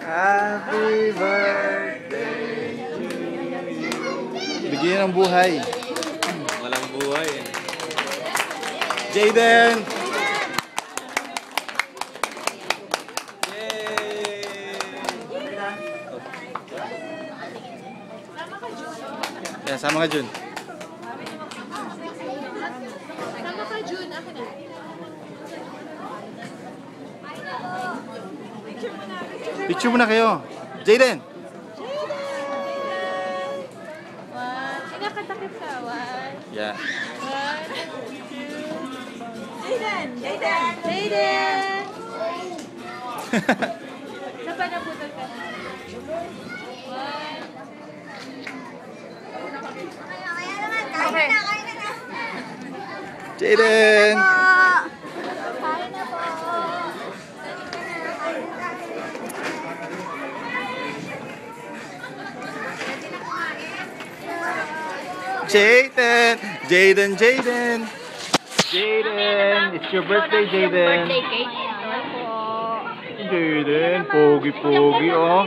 Happy birthday to you. Bigyan ng buhay. Walang buhay. Jaden! Yeah, sama ka, Jun. Sama ka, Jun. Ako na. Picture muna kayo. Jaden! Kinakatakip ka. One. Yeah. One. Two. Jaden! Jaden! Jaden! Napanaputol ka na. One. Okay. Jaden! Kain na po. Jaden! Jaden! Jaden! Jaden! It's your birthday, Jaden! Birthday cake. Ano po? Jaden, pogi-pogi, oh.